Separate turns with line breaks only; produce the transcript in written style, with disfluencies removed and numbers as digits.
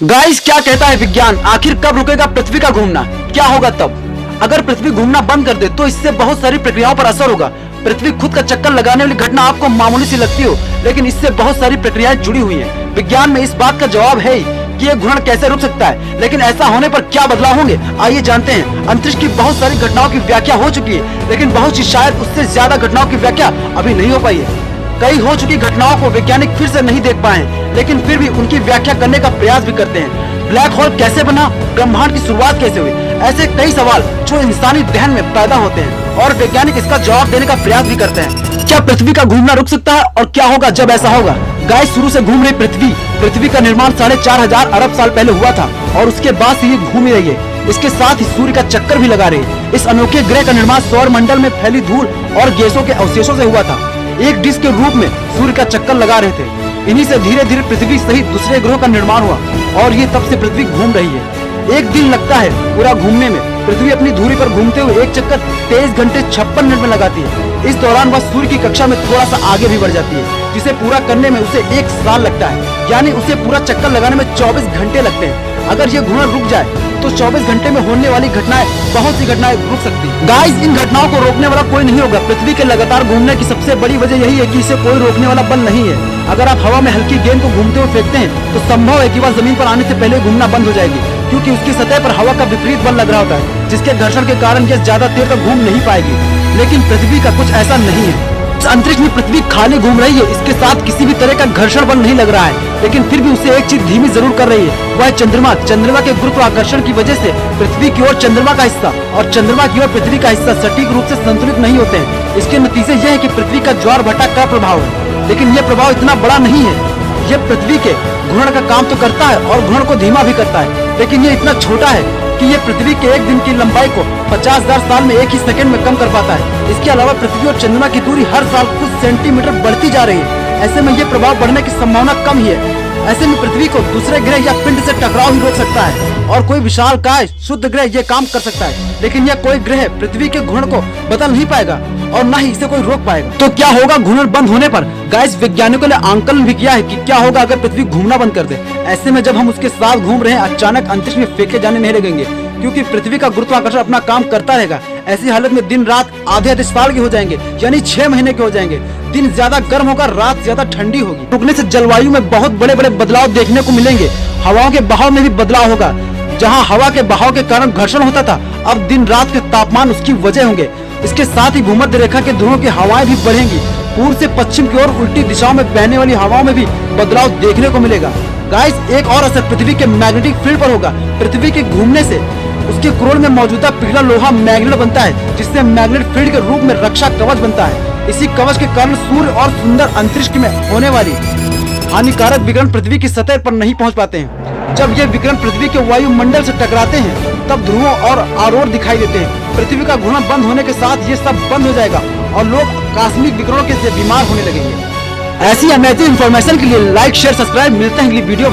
Guys, क्या कहता है विज्ञान? आखिर कब रुकेगा पृथ्वी का घूमना? क्या होगा तब? अगर पृथ्वी घूमना बंद कर दे तो इससे बहुत सारी प्रक्रियाओं पर असर होगा। पृथ्वी खुद का चक्कर लगाने वाली घटना आपको मामूली सी लगती हो, लेकिन इससे बहुत सारी प्रक्रियाएं जुड़ी हुई हैं। विज्ञान में इस बात का जवाब है कि ये घूर्णन कैसे रुक सकता है, लेकिन ऐसा होने पर क्या बदलाव होंगे, आइए जानते हैं। अंतरिक्ष की बहुत सारी घटनाओं की व्याख्या हो चुकी है, लेकिन बहुत सी शायद उससे ज्यादा घटनाओं की व्याख्या अभी नहीं हो पाई है। कई हो चुकी घटनाओं को वैज्ञानिक फिर से नहीं देख पाए हैं, लेकिन फिर भी उनकी व्याख्या करने का प्रयास भी करते हैं। ब्लैक होल कैसे बना, ब्रह्मांड की शुरुआत कैसे हुई, ऐसे कई सवाल जो इंसानी जहन में पैदा होते हैं और वैज्ञानिक इसका जवाब देने का प्रयास भी करते हैं। क्या पृथ्वी का घूमना रुक सकता है और क्या होगा जब ऐसा होगा? गाइस, शुरू से घूम रही पृथ्वी का निर्माण 4,500 अरब साल पहले हुआ था और उसके बाद से ये घूम रही है। इसके साथ ही सूर्य का चक्कर भी लगा रही है। इस अनोखे ग्रह का निर्माण सौर मंडल में फैली धूल और गैसों के अवशेषों से हुआ था। एक डिस्क के रूप में सूर्य का चक्कर लगा रहे थे। इन्हीं से धीरे धीरे पृथ्वी सहित दूसरे ग्रहों का निर्माण हुआ और ये तब से पृथ्वी घूम रही है। एक दिन लगता है पूरा घूमने में। पृथ्वी अपनी धुरी पर घूमते हुए एक चक्कर 23 घंटे 56 मिनट में लगाती है। इस दौरान वह सूर्य की कक्षा में थोड़ा सा आगे भी बढ़ जाती है, जिसे पूरा करने में उसे 1 साल लगता है, यानी उसे पूरा चक्कर लगाने में 24 घंटे लगते हैं। अगर ये घूर्णन रुक जाए तो 24 घंटे में होने वाली घटनाएं, बहुत सी घटनाएं रुक सकती हैं। गाइस, इन घटनाओं को रोकने वाला कोई नहीं होगा। पृथ्वी के लगातार घूमने की सबसे बड़ी वजह यही है कि इसे कोई रोकने वाला बल नहीं है। अगर आप हवा में हल्की गेंद को घूमते हुए फेंकते हैं तो संभव है कि वह जमीन पर आने से पहले घूमना बंद हो जाएगी, क्योंकि उसकी सतह पर हवा का विपरीत बल लग रहा होता है, जिसके घर्षण के कारण यह ज्यादा देर तक घूम नहीं पाएगी। लेकिन पृथ्वी का कुछ ऐसा नहीं है। अंतरिक्ष में पृथ्वी खाली घूम रही है, इसके साथ किसी भी तरह का घर्षण बल नहीं लग रहा है, लेकिन फिर भी उसे एक चीज धीमी जरूर कर रही है, वह है चंद्रमा। चंद्रमा के गुरुत्वाकर्षण की वजह से पृथ्वी की ओर चंद्रमा का हिस्सा और चंद्रमा की ओर पृथ्वी का हिस्सा सटीक रूप से संतुलित नहीं होते हैं। इसके नतीजे यह है कि पृथ्वी का ज्वार भाटा का प्रभाव है, लेकिन यह प्रभाव इतना बड़ा नहीं है। यह पृथ्वी के घूर्णन का काम तो करता है और घूर्णन को धीमा भी करता है, लेकिन यह इतना छोटा है कि ये पृथ्वी के एक दिन की लंबाई को 50,000 साल में 1 ही सेकंड में कम कर पाता है। इसके अलावा पृथ्वी और चंद्रमा की दूरी हर साल कुछ सेंटीमीटर बढ़ती जा रही है। ऐसे में ये प्रभाव बढ़ने की संभावना कम ही है। ऐसे में पृथ्वी को दूसरे ग्रह या पिंड से टकराव ही रोक सकता है और कोई विशालकाय शुद्ध ग्रह ये काम कर सकता है, लेकिन यह कोई ग्रह पृथ्वी के घूर्णन को बदल नहीं पाएगा और न ही इसे कोई रोक पाएगा। तो क्या होगा घूर्णन बंद होने पर? गाइस, वैज्ञानिकों ने आंकलन भी किया है कि क्या होगा अगर पृथ्वी घूमना बंद कर दे। ऐसे में जब हम उसके साथ घूम रहे हैं, अचानक अंतरिक्ष में फेंके जाने नहीं लगेंगे, क्योंकि पृथ्वी का गुरुत्वाकर्षण अपना काम करता रहेगा। ऐसी हालत में दिन रात आधे साल के हो जाएंगे, यानी 6 महीने के हो जाएंगे। दिन ज्यादा गर्म होगा, रात ज्यादा ठंडी होगी। रुकने से जलवायु में बहुत बड़े बड़े बदलाव देखने को मिलेंगे। हवाओं के बहाव में भी बदलाव होगा। जहां हवा के बहाव के कारण घर्षण होता था, अब दिन रात के तापमान उसकी वजह होंगे। इसके साथ ही भूमध्य रेखा के ध्रुवों की हवाएं भी बढ़ेंगी। पूर्व से पश्चिम की ओर उल्टी दिशाओं में बहने वाली हवाओं में भी बदलाव देखने को मिलेगा। गाइस, एक और असर पृथ्वी के मैग्नेटिक फील्ड पर होगा। पृथ्वी के घूमने से उसके क्रोल में मौजूदा पिघला लोहा मैग्नेट बनता है, जिससे मैग्नेट फील्ड के रूप में रक्षा कवच बनता है। इसी कवच के कारण सूर्य और सुंदर अंतरिक्ष में होने वाली हानिकारक विकिरण पृथ्वी की सतह पर नहीं पहुंच पाते हैं। जब ये विकिरण पृथ्वी के वायुमंडल से टकराते हैं, तब ध्रुवों और आरोर दिखाई देते हैं। पृथ्वी का घूर्णन बंद होने के साथ ये सब बंद हो जाएगा और लोग आकस्मिक विकिरणों से बीमार होने लगेंगे। ऐसी अमेजिंग इन्फॉर्मेशन के लिए लाइक, शेयर, सब्सक्राइब। मिलते हैं अगली वीडियो में।